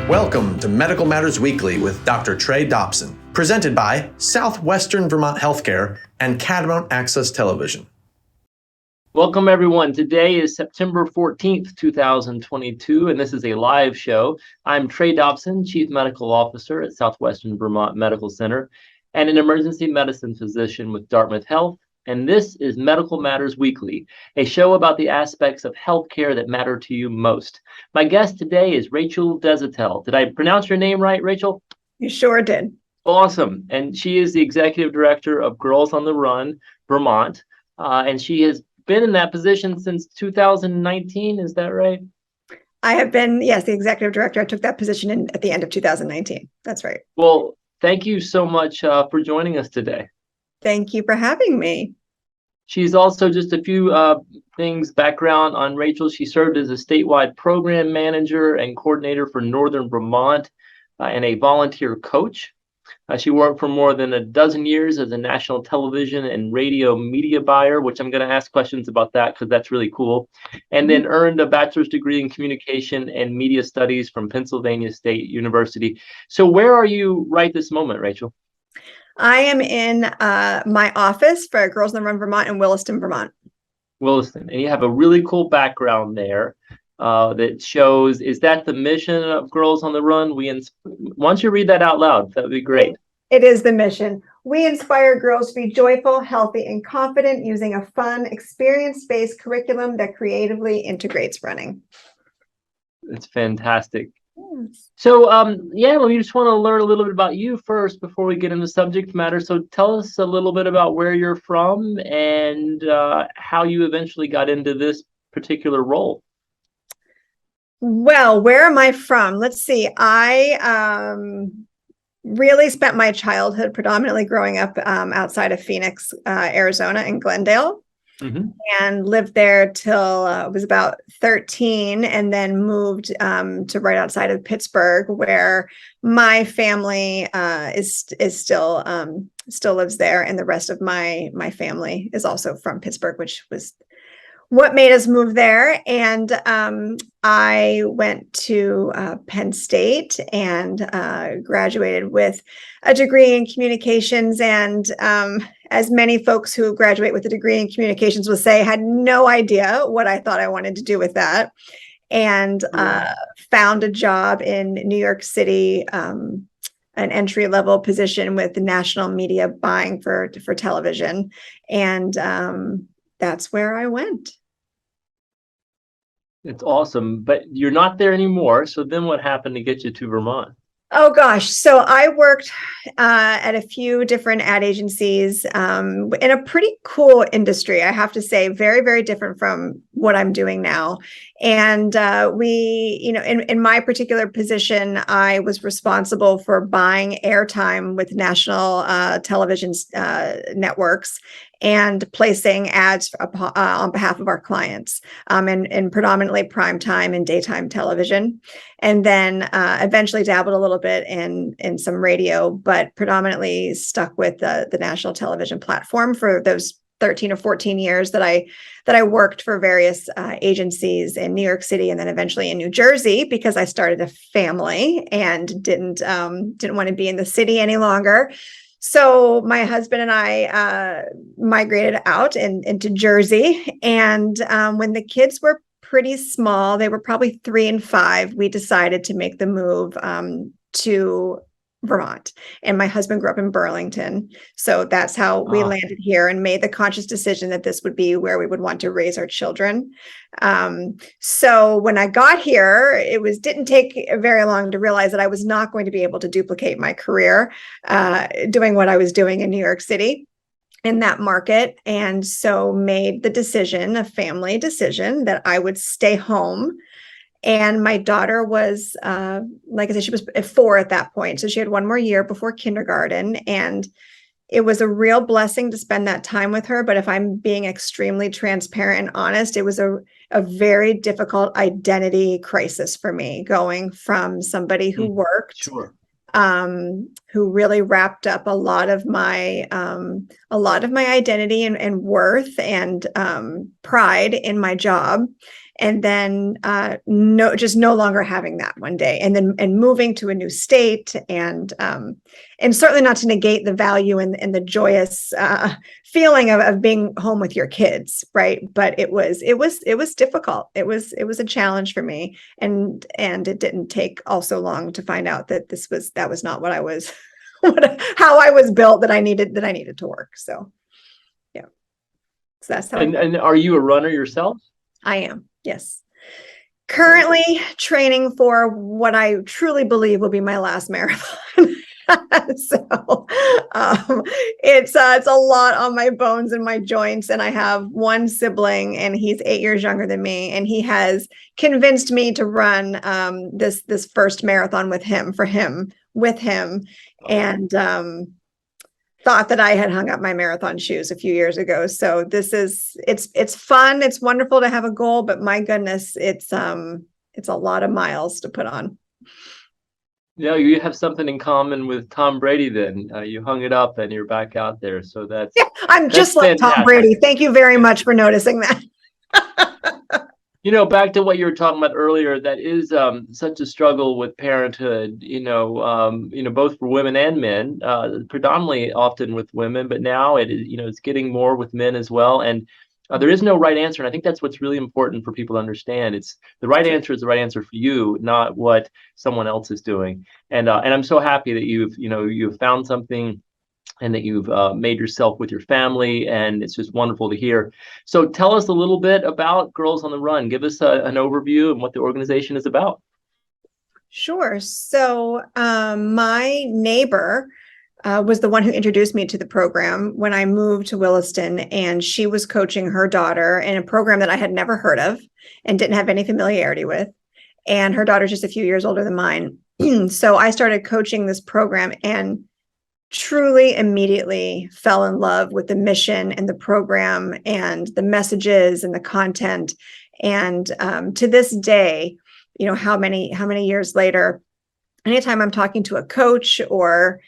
Welcome to Medical Matters Weekly with Dr. Trey Dobson, presented by Southwestern Vermont Healthcare and Catamount Access Television. Welcome, everyone. Today is September 14th, 2022, and this is a live show. I'm Trey Dobson, Chief Medical Officer at Southwestern Vermont Medical Center and an emergency medicine physician with Dartmouth Health. And this is Medical Matters Weekly, a show about the aspects of healthcare that matter to you most. My guest today is Rachel Desautels. Did I pronounce your name right, Rachel? You sure did. Awesome. And she is the Executive Director of Girls on the Run, Vermont. And she has been in that position since 2019. Is that right? I have been, yes, the Executive Director. I took that position at the end of 2019. That's right. Well, thank you so much for joining us today. Thank you for having me. She's also, just a few things, background on Rachel. She served as a statewide program manager and coordinator for Northern Vermont and a volunteer coach. She worked for more than a dozen years as a national television and radio media buyer, which I'm going to ask questions about that because that's really cool. And then earned a bachelor's degree in communication and media studies from Pennsylvania State University. So where are you right this moment, Rachel? I am in my office for Girls on the Run Vermont in Williston, Vermont. Williston. And you have a really cool background there that shows, is that the mission of Girls on the Run? Why don't you read that out loud? That would be great. It is the mission. We inspire girls to be joyful, healthy, and confident using a fun, experience-based curriculum that creatively integrates running. It's fantastic. Yes. So, we just want to learn a little bit about you first before we get into subject matter. So tell us a little bit about where you're from and how you eventually got into this particular role. Well, where am I from? Let's see. I really spent my childhood predominantly growing up outside of Phoenix, Arizona, in Glendale. Mm-hmm. And lived there till I was about 13, and then moved to right outside of Pittsburgh, where my family is still lives there, and the rest of my family is also from Pittsburgh, which was what made us move there. And I went to Penn State and graduated with a degree in communications. And as many folks who graduate with a degree in communications will say, I had no idea what I thought I wanted to do with that. And found a job in New York City, an entry-level position with the national media buying for television. And that's where I went. It's awesome, but you're not there anymore. So then what happened to get you to Vermont? Oh, gosh. So I worked at a few different ad agencies in a pretty cool industry, I have to say, very, very different from what I'm doing now. And in my particular position, I was responsible for buying airtime with national television networks and placing ads on behalf of our clients in predominantly primetime and daytime television. And then eventually dabbled a little bit in some radio, but predominantly stuck with the national television platform for those 13 or 14 years that I worked for various agencies in New York City, and then eventually in New Jersey, because I started a family and didn't want to be in the city any longer. So my husband and I migrated out into Jersey. And when the kids were pretty small, they were probably 3 and 5, we decided to make the move to Vermont. And my husband grew up in Burlington. So that's how we landed here and made the conscious decision that this would be where we would want to raise our children. So when I got here, didn't take very long to realize that I was not going to be able to duplicate my career doing what I was doing in New York City in that market. And so made the decision, a family decision, that I would stay home. And my daughter was, like I said, she was 4 at that point. So she had 1 more year before kindergarten. And it was a real blessing to spend that time with her. But if I'm being extremely transparent and honest, it was a very difficult identity crisis for me, going from somebody who worked, Sure. Who really wrapped up a lot of my identity and worth and pride in my job. and then no longer having that one day, and then moving to a new state, and certainly not to negate the value and the joyous feeling of being home with your kids, right? But it was difficult. It was a challenge for me, and it didn't take all so long to find out that that was not what I was, how I was built, that I needed to work. So yeah, so that's how. And are you a runner yourself? I am, yes. Currently training for what I truly believe will be my last marathon. So it's a lot on my bones and my joints. And I have one sibling, and he's 8 years younger than me, and he has convinced me to run this first marathon with him, and thought that I had hung up my marathon shoes a few years ago. So it's fun. It's wonderful to have a goal, but my goodness, it's a lot of miles to put on. Yeah, you have something in common with Tom Brady then. You hung it up and you're back out there. So I'm just like fantastic. Tom Brady. Thank you very much for noticing that. Back to what you were talking about earlier, that is such a struggle with parenthood, both for women and men, predominantly often with women, but now it's getting more with men as well. And there is no right answer. And I think that's what's really important for people to understand. It's the right answer is the right answer for you, not what someone else is doing. And I'm so happy that you've found something, and that you've made yourself with your family, and it's just wonderful to hear. So tell us a little bit about Girls on the Run. Give us an overview and what the organization is about. Sure. So my neighbor was the one who introduced me to the program when I moved to Williston, and she was coaching her daughter in a program that I had never heard of and didn't have any familiarity with. And her daughter's just a few years older than mine. So I started coaching this program, and truly immediately fell in love with the mission and the program and the messages and the content. And to this day, how many years later, anytime I'm talking to a coach or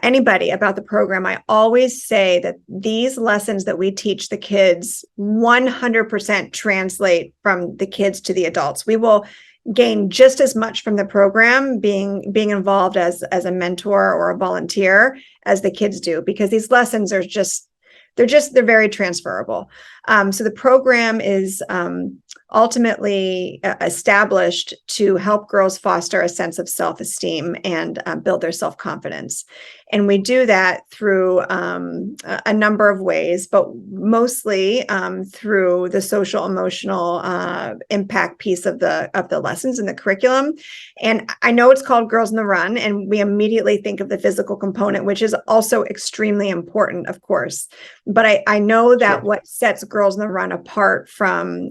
anybody about the program, I always say that these lessons that we teach the kids 100% translate from the kids to the adults. We will gain just as much from the program being involved as a mentor or a volunteer as the kids do, because these lessons are they're very transferable. So the program is ultimately established to help girls foster a sense of self-esteem and build their self-confidence. And we do that through a number of ways, but mostly through the social emotional impact piece of the lessons and the curriculum. And I know it's called Girls on the Run, and we immediately think of the physical component, which is also extremely important, of course. But I know that what sets Girls on the Run apart from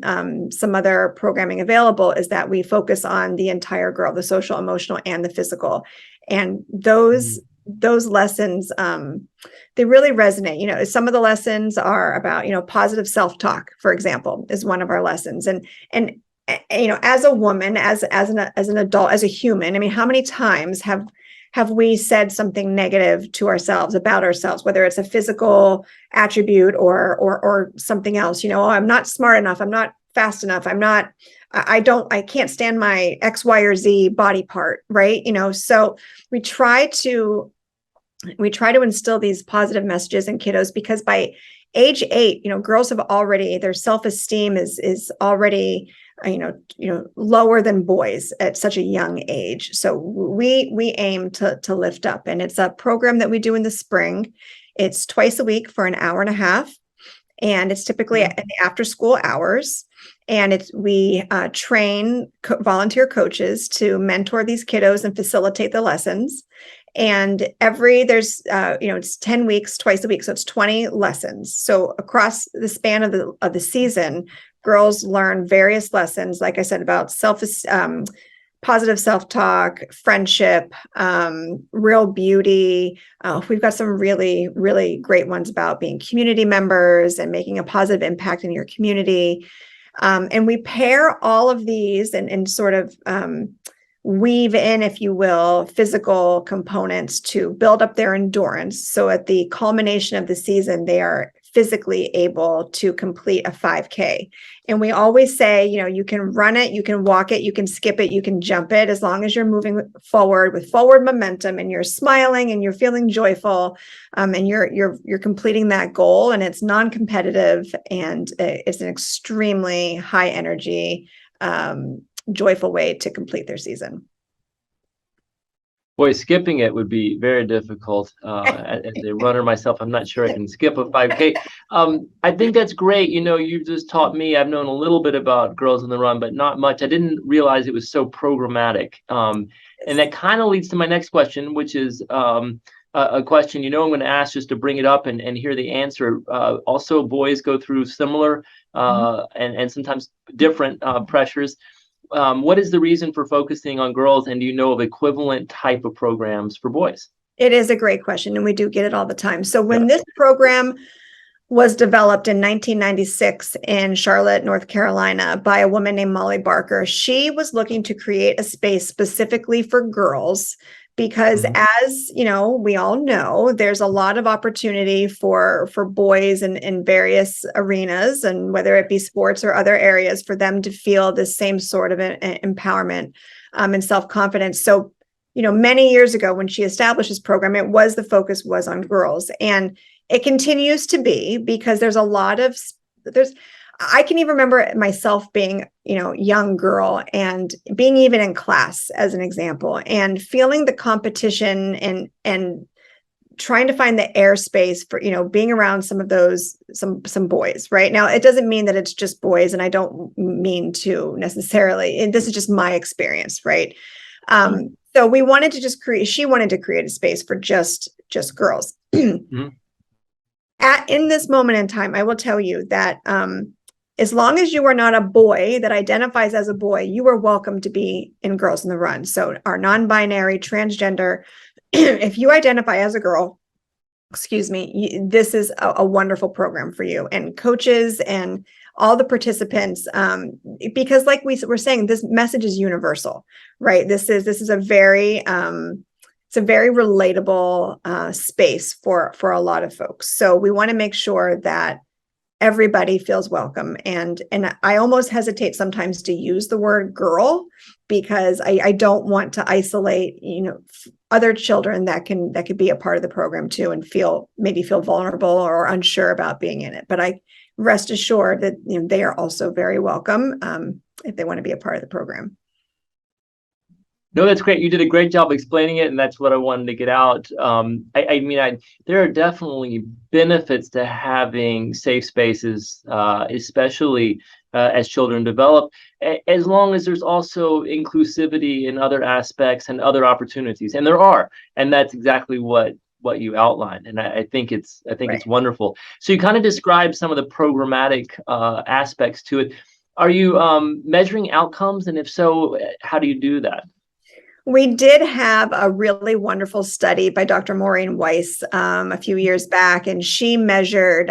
some other programming available is that we focus on the entire girl, the social, emotional, and the physical. And those lessons, they really resonate. Some of the lessons are about, positive self-talk, for example, is one of our lessons. And as a woman, as an adult, as a human, I mean, how many times have we said something negative to ourselves, about ourselves, whether it's a physical attribute or something else? Oh, I'm not smart enough. I'm not fast enough. I can't stand my X, Y, or Z body part, right? So we try to instill these positive messages in kiddos, because by age 8, girls have already, their self-esteem is already, lower than boys at such a young age. So we aim to lift up, and it's a program that we do in the spring. It's twice a week for an hour and a half, and it's typically in the after school hours. And we train volunteer coaches to mentor these kiddos and facilitate the lessons. And there's it's 10 weeks, twice a week. So it's 20 lessons. So across the span of the season, girls learn various lessons, like I said, about positive self-talk, friendship, real beauty. We've got some really, really great ones about being community members and making a positive impact in your community. And we pair all of these and sort of weave in, if you will, physical components to build up their endurance. So at the culmination of the season, they are physically able to complete a 5K. And we always say, you can run it, you can walk it, you can skip it, you can jump it, as long as you're moving forward with forward momentum and you're smiling and you're feeling joyful, and you're completing that goal, and it's non-competitive, and it's an extremely high energy, joyful way to complete their season. Boy, skipping it would be very difficult. As a runner myself, I'm not sure I can skip a 5K. I think that's great. You've just taught me. I've known a little bit about Girls on the Run, but not much. I didn't realize it was so programmatic. And that kind of leads to my next question, which is a question I'm going to ask just to bring it up and hear the answer. Also, boys go through similar and sometimes different pressures. What is the reason for focusing on girls, and do you know of equivalent type of programs for boys? It is a great question, and we do get it all the time. So when this program was developed in 1996 in Charlotte, North Carolina, by a woman named Molly Barker, she was looking to create a space specifically for girls because, as we all know, there's a lot of opportunity for boys in various arenas, and whether it be sports or other areas, for them to feel the same sort of empowerment and self-confidence. So, many years ago when she established this program, the focus was on girls, and it continues to be, because I can even remember myself being, young girl, and being even in class, as an example, and feeling the competition and trying to find the airspace for, being around some of those, some boys. Right now, it doesn't mean that it's just boys, and I don't mean to necessarily, and this is just my experience. Right. So we wanted to she wanted to create a space for just girls. In this moment in time, I will tell you that, as long as you are not a boy that identifies as a boy, you are welcome to be in Girls on the Run. So our non-binary, transgender, if you identify as a girl, this is a wonderful program for you, and coaches and all the participants, because like we were saying, this message is universal, right? This is a very, it's a very relatable space for a lot of folks. So we want to make sure that everybody feels welcome. And I almost hesitate sometimes to use the word girl, because I don't want to isolate, other children that could be a part of the program too, and maybe feel vulnerable or unsure about being in it. But I rest assured that they are also very welcome if they want to be a part of the program. No, that's great. You did a great job explaining it, and that's what I wanted to get out. There are definitely benefits to having safe spaces, especially as children develop, as long as there's also inclusivity in other aspects and other opportunities, and there are, and that's exactly what you outlined, and I think it's wonderful. So you kind of described some of the programmatic aspects to it. Are you measuring outcomes, and if so, how do you do that? We did have a really wonderful study by Dr. Maureen Weiss a few years back, and she measured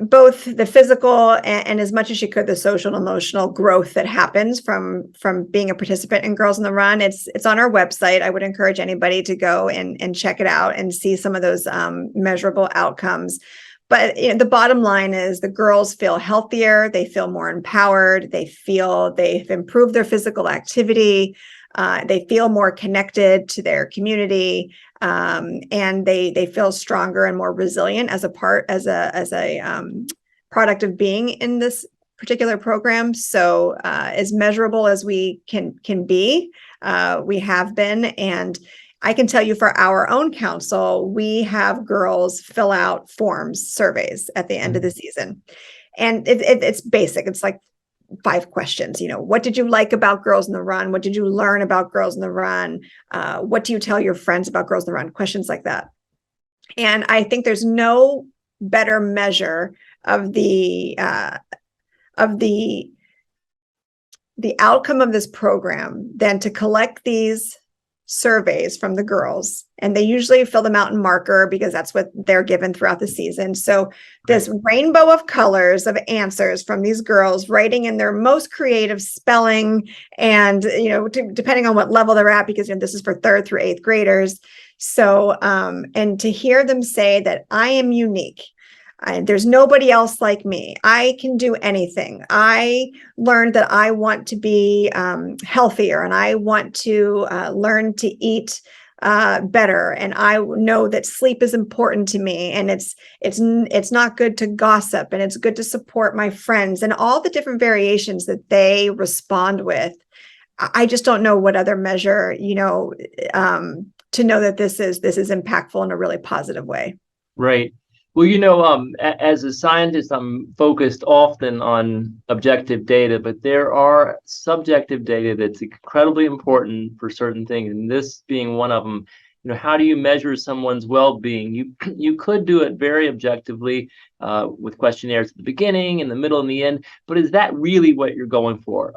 both the physical and as much as she could, the social and emotional growth that happens from being a participant in Girls on the Run. It's on our website. I would encourage anybody to go and check it out and see some of those measurable outcomes. But the bottom line is the girls feel healthier, they feel more empowered, they feel they've improved their physical activity, they feel more connected to their community, and they feel stronger and more resilient as a product of being in this particular program. So as measurable as we can be, we have been. And I can tell you, for our own council, we have girls fill out surveys at the end of the season. And it's basic. It's like 5 questions. What did you like about Girls on the Run? What did you learn about Girls on the Run? What do you tell your friends about Girls on the Run? Questions like that. And I think there's no better measure of the outcome of this program than to collect these surveys from the girls, and they usually fill them out in marker because that's what they're given throughout the season. So this rainbow of colors of answers from these girls writing in their most creative spelling, and depending on what level they're at, because this is for 3rd through 8th graders. So and to hear them say that I am unique, there's nobody else like me, I can do anything, I learned that I want to be healthier, and I want to learn to eat better, and I know that sleep is important to me, and it's not good to gossip, and it's good to support my friends, and all the different variations that they respond with. I just don't know what other measure, to know that this is impactful in a really positive way. Right. Well, as a scientist, I'm focused often on objective data, but there are subjective data that's incredibly important for certain things, and this being one of them. How do you measure someone's well-being? You could do it very objectively with questionnaires at the beginning, in the middle, and the end, but is that really what you're going for?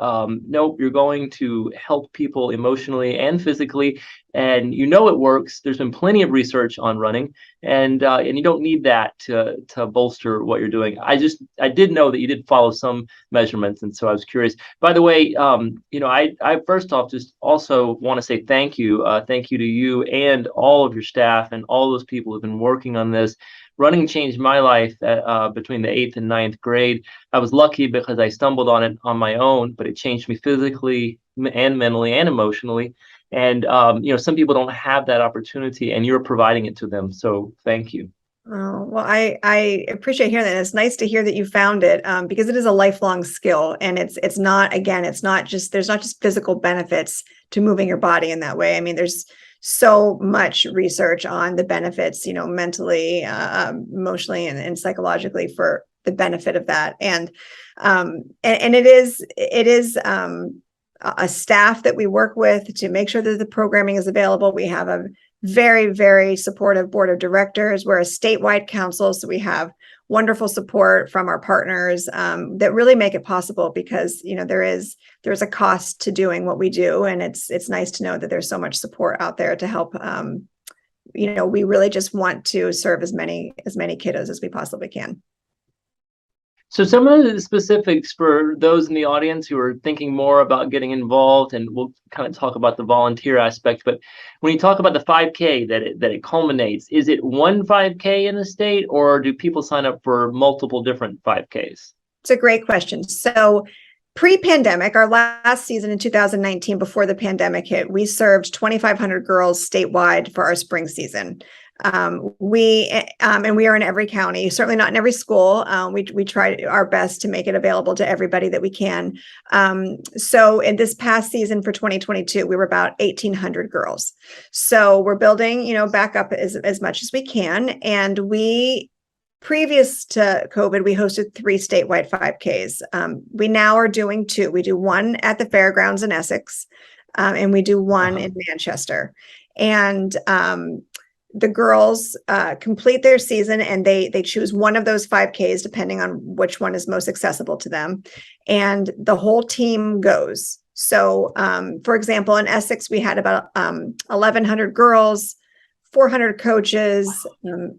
Nope, you're going to help people emotionally and physically, and it works. There's been plenty of research on running, and you don't need that to bolster what you're doing. I did know that you did follow some measurements, and so I was curious. By the way, I first off just also want to say thank you to you and all of your staff and all those people who've been working on this. Running changed my life between the 8th and 9th grade. I was lucky because I stumbled on it on my own, but it changed me physically and mentally and emotionally. And some people don't have that opportunity, and you're providing it to them. So thank you. Oh, well, I appreciate hearing that. It's nice to hear that you found it, because it is a lifelong skill, and it's not just, there's not just physical benefits to moving your body in that way. I mean, there's so much research on the benefits, mentally, emotionally, and psychologically for the benefit of that. And it is a staff that we work with to make sure that the programming is available. We have a very, very supportive board of directors. We're a statewide council, so we have wonderful support from our partners that really make it possible, because there's a cost to doing what we do, and it's nice to know that there's so much support out there to help. We really just want to serve as many kiddos as we possibly can. So some of the specifics for those in the audience who are thinking more about getting involved, and we'll kind of talk about the volunteer aspect, but when you talk about the 5K that it culminates, is it one 5K in the state, or do people sign up for multiple different 5Ks? It's a great question. So pre-pandemic, our last season in 2019, before the pandemic hit, we served 2,500 girls statewide for our spring season. We are in every county, certainly not in every school. We try our best to make it available to everybody that we can. So in this past season for 2022, we were about 1,800 girls. So we're building, back up as much as we can. And previous to COVID, we hosted 3 statewide 5Ks. We now are doing 2. We do one at the fairgrounds in Essex, and we do one in Manchester. And the girls complete their season, and they choose one of those 5Ks depending on which one is most accessible to them, and the whole team goes. So for example, in Essex, we had about 1,100 girls, 400 coaches,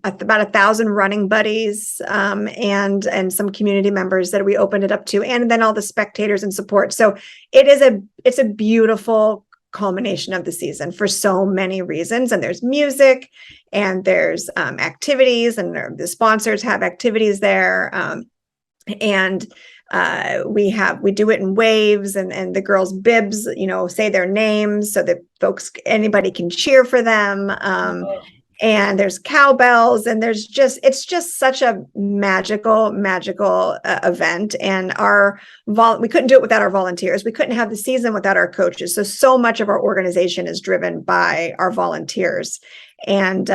about 1,000 running buddies, and some community members that we opened it up to, and then all the spectators and support. So it's a beautiful culmination of the season for so many reasons. And there's music, and there's activities, and the sponsors have activities there. And we do it in waves, and the girls' bibs, say their names so that anybody can cheer for them. And there's cowbells, and it's just such a magical event. And we couldn't do it without our volunteers. We couldn't have the season without our coaches. So much of our organization is driven by our volunteers. And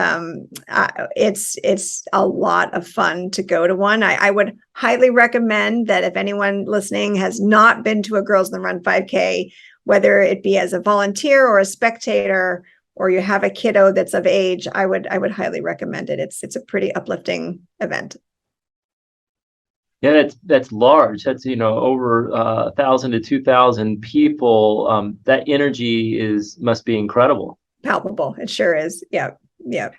it's a lot of fun to go to one. I would highly recommend that if anyone listening has not been to a Girls in the Run 5K, whether it be as a volunteer or a spectator, or you have a kiddo that's of age, I would highly recommend it. It's a pretty uplifting event. Yeah, that's large. That's over 1,000 to 2,000 people. That energy must be incredible. palpable. It sure is. Yep. Yep.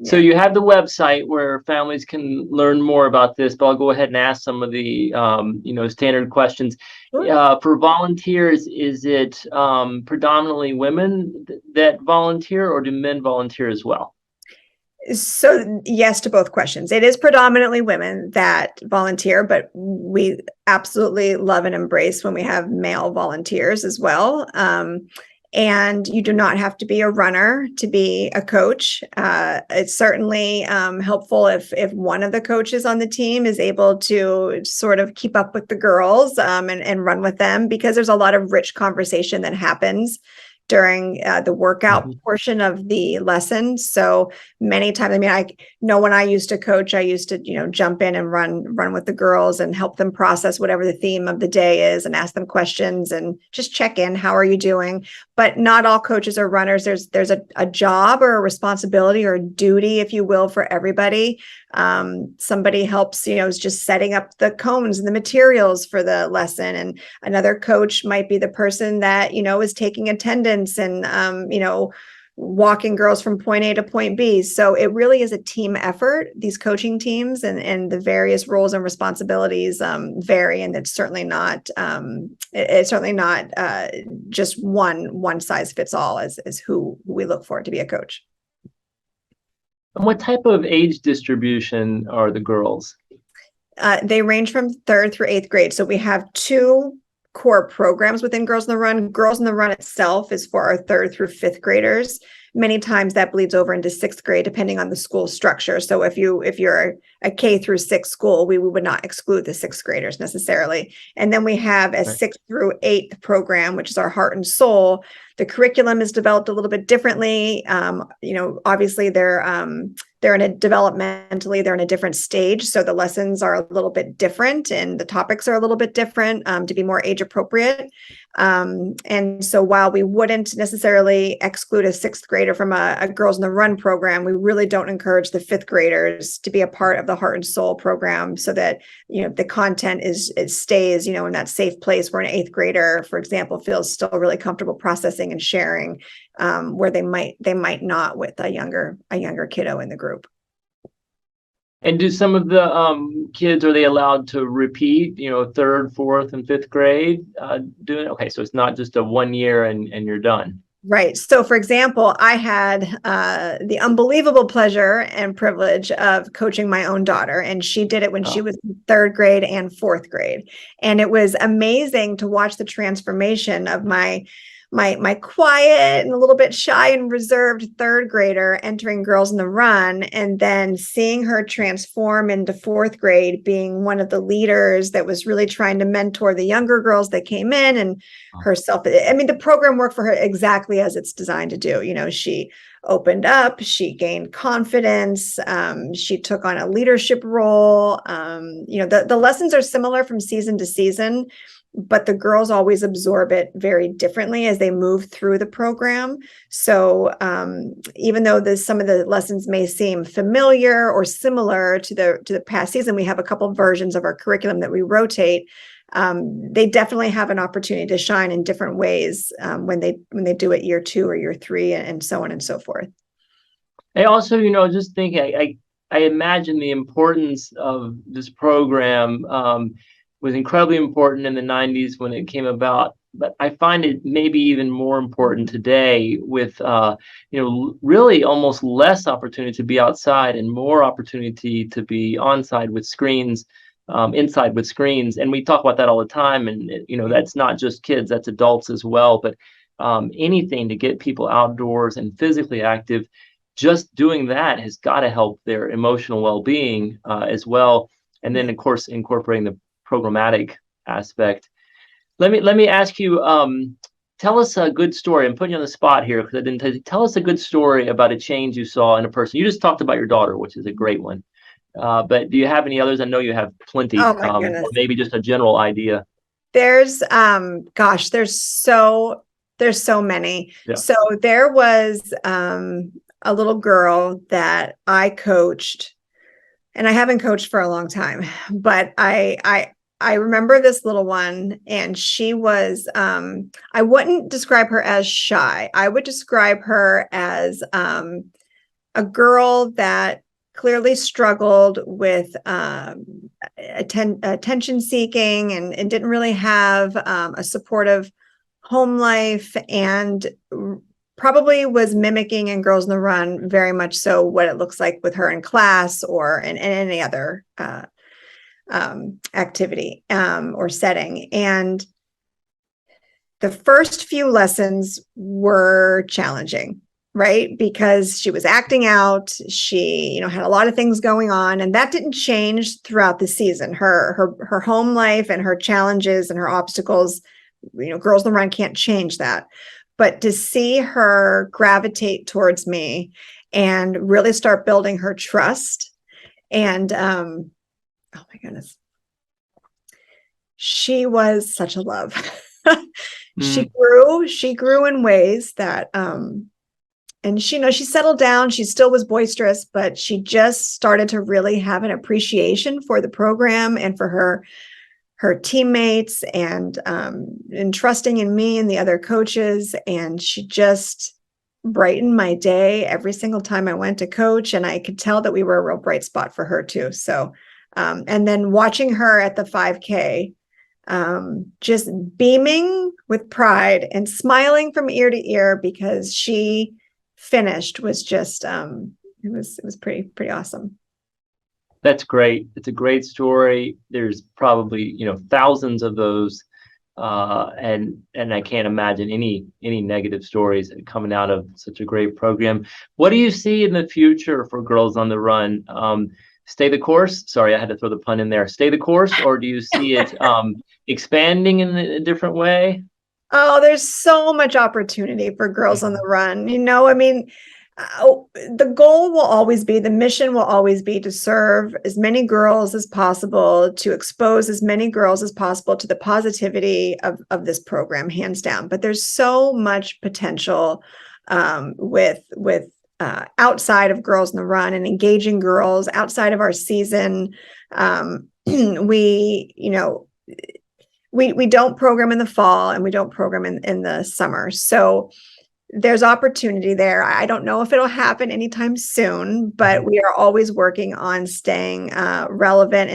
So you have the website where families can learn more about this, but I'll go ahead and ask some of the standard questions. Sure. For volunteers, is it predominantly women that volunteer, or do men volunteer as well? So yes to both questions. It is predominantly women that volunteer, but we absolutely love and embrace when we have male volunteers as well. And you do not have to be a runner to be a coach. It's certainly helpful if one of the coaches on the team is able to sort of keep up with the girls and run with them, because there's a lot of rich conversation that happens during the workout portion of the lesson. So many times, I mean, I know when I used to coach, I used to, jump in and run with the girls and help them process whatever the theme of the day is and ask them questions and just check in. How are you doing? But not all coaches are runners. There's a job or a responsibility or a duty, if you will, for everybody. Somebody helps, is just setting up the cones and the materials for the lesson. And another coach might be the person that, is taking attendance and, walking girls from point A to point B. So it really is a team effort. These coaching teams and the various roles and responsibilities vary, and it's certainly not just one size fits all as who we look for to be a coach. And what type of age distribution are the girls? They range from 3rd through 8th grade. So we have 2 core programs within Girls in the Run. Girls in the Run itself is for our 3rd through 5th graders. Many times that bleeds over into 6th grade, depending on the school structure. So if you're a K through 6 school, we would not exclude the 6th graders necessarily. And then we have a 6th through 8th program, which is our Heart and Soul. The curriculum is developed a little bit differently. Obviously they're developmentally, they're in a different stage. So the lessons are a little bit different and the topics are a little bit different to be more age appropriate. And so while we wouldn't necessarily exclude a 6th grader from a Girls in the Run program, we really don't encourage the 5th graders to be a part of the Heart and Soul program, so that, the content it stays, in that safe place where an 8th grader, for example, feels still really comfortable processing and sharing, where they might not with a younger kiddo in the group. And do some of the kids, are they allowed to repeat, 3rd, 4th, and 5th grade doing it? Okay, so it's not just a 1 year and you're done. Right. So, for example, I had the unbelievable pleasure and privilege of coaching my own daughter, and she did it when she was in 3rd grade and 4th grade. And it was amazing to watch the transformation of my quiet and a little bit shy and reserved 3rd grader entering Girls in the Run, and then seeing her transform into 4th grade, being one of the leaders that was really trying to mentor the younger girls that came in, and herself. I mean, the program worked for her exactly as it's designed to do. She opened up, she gained confidence, she took on a leadership role. The lessons are similar from season to season, but the girls always absorb it very differently as they move through the program. So even though some of the lessons may seem familiar or similar to the past season, we have a couple of versions of our curriculum that we rotate. They definitely have an opportunity to shine in different ways when they do it year 2 or year 3 and so on and so forth. I also, just thinking, I imagine the importance of this program was incredibly important in the 90s when it came about, but I find it maybe even more important today with, really almost less opportunity to be outside and more opportunity to be inside with screens. And we talk about that all the time. And, that's not just kids, that's adults as well. But anything to get people outdoors and physically active, just doing that has got to help their emotional well-being as well. And then, of course, incorporating the programmatic aspect. Let me ask you, tell us a good story. I'm putting you on the spot here because I didn't tell us a good story about a change you saw in a person. You just talked about your daughter, which is a great one. But do you have any others? I know you have plenty. Oh my goodness. Or maybe just a general idea. There's there's so many. Yeah. So there was a little girl that I coached, and I haven't coached for a long time, but I I remember this little one, and she was, I wouldn't describe her as shy. I would describe her as a girl that clearly struggled with attention seeking, and didn't really have a supportive home life, and probably was mimicking in Girls on the Run very much so what it looks like with her in class or in any other activity or setting. And the first few lessons were challenging, right? Because she was acting out, she, had a lot of things going on, and that didn't change throughout the season. Her home life and her challenges and her obstacles, Girls on the Run can't change that. But to see her gravitate towards me and really start building her trust, and oh my goodness, she was such a love. She grew in ways that and she settled down. She still was boisterous, but she just started to really have an appreciation for the program and for her teammates, and trusting in me and the other coaches. And she just brightened my day every single time I went to coach. And I could tell that we were a real bright spot for her too. So, and then watching her at the 5K, just beaming with pride and smiling from ear to ear because she finished was just, it was pretty awesome. That's great. It's a great story. There's probably, thousands of those. And I can't imagine any negative stories coming out of such a great program. What do you see in the future for Girls on the Run? Stay the course? Sorry, I had to throw the pun in there. Stay the course, or do you see it expanding in a different way? Oh, there's so much opportunity for Girls on the Run. The goal will always be, the mission will always be to serve as many girls as possible, to expose as many girls as possible to the positivity of this program, hands down. But there's so much potential with outside of Girls on the Run and engaging girls outside of our season. We don't program in the fall, and we don't program in the summer. So there's opportunity there. I don't know if it'll happen anytime soon, but we are always working on staying relevant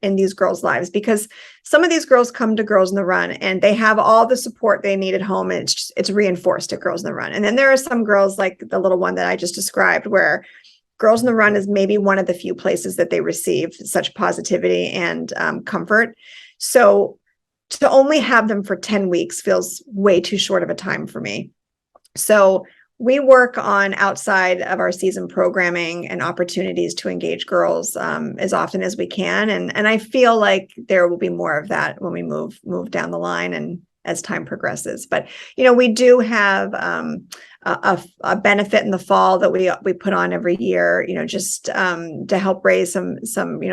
in these girls' lives, because some of these girls come to Girls on the Run and they have all the support they need at home, and it's reinforced at Girls on the Run. And then there are some girls, like the little one that I just described, where Girls on the Run is maybe one of the few places that they receive such positivity and comfort. So to only have them for 10 weeks feels way too short of a time for me. So we work on outside of our season programming and opportunities to engage girls as often as we can. And I feel like there will be more of that when we move down the line and as time progresses. But, we do have a benefit in the fall that we put on every year, just to help raise some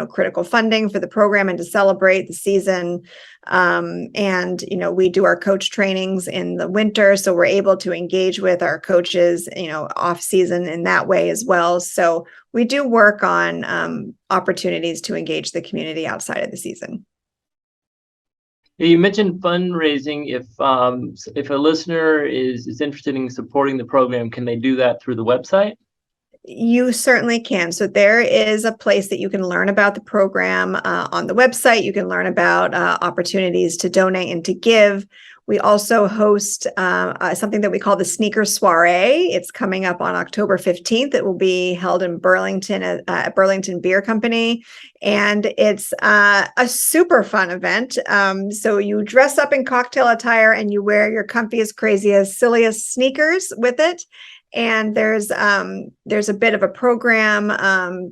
critical funding for the program and to celebrate the season. And we do our coach trainings in the winter, so we're able to engage with our coaches, off season in that way as well. So we do work on opportunities to engage the community outside of the season. You mentioned fundraising. If a listener is interested in supporting the program, can they do that through the website? You certainly can. So there is a place that you can learn about the program on the website. You can learn about opportunities to donate and to give. We also host something that we call the Sneaker Soiree. It's coming up on October 15th. It will be held in Burlington at Burlington Beer Company. And it's a super fun event. So you dress up in cocktail attire and you wear your comfiest, craziest, silliest sneakers with it. And there's a bit of a program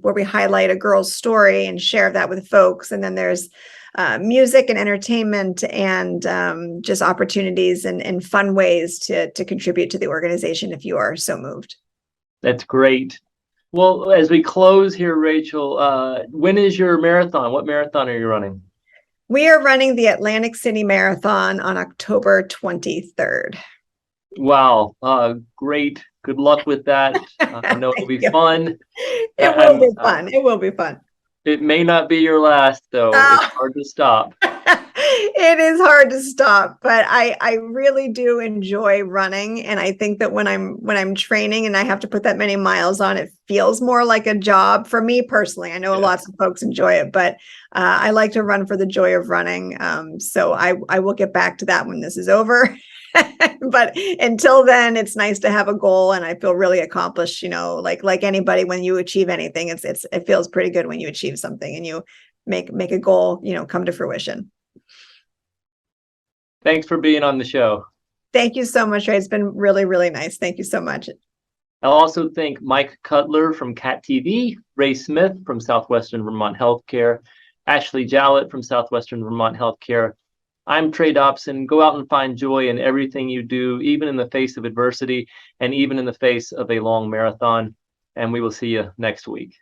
where we highlight a girl's story and share that with folks. And then there's music and entertainment and just opportunities and fun ways to contribute to the organization if you are so moved. That's great. Well, as we close here, Rachel, when is your marathon? What marathon are you running? We are running the Atlantic City Marathon on October 23rd. Wow. Great. Good luck with that. I know it'll be fun. It will be fun. It will be fun. It may not be your last, though. Oh. It's hard to stop. It is hard to stop, but I really do enjoy running. And I think that when I'm training and I have to put that many miles on, it feels more like a job for me personally. I know lots of folks enjoy it, but I like to run for the joy of running. So I will get back to that when this is over. But until then, it's nice to have a goal, and I feel really accomplished. You know, like anybody, when you achieve anything, it feels pretty good when you achieve something and you make a goal, you know, come to fruition. Thanks for being on the show. Thank you so much, Ray. It's been really, really nice. Thank you so much. I'll also thank Mike Cutler from CAT TV, Ray Smith from Southwestern Vermont Healthcare, Ashley Jowett from Southwestern Vermont Healthcare. I'm Trey Dobson. Go out and find joy in everything you do, even in the face of adversity and even in the face of a long marathon. And we will see you next week.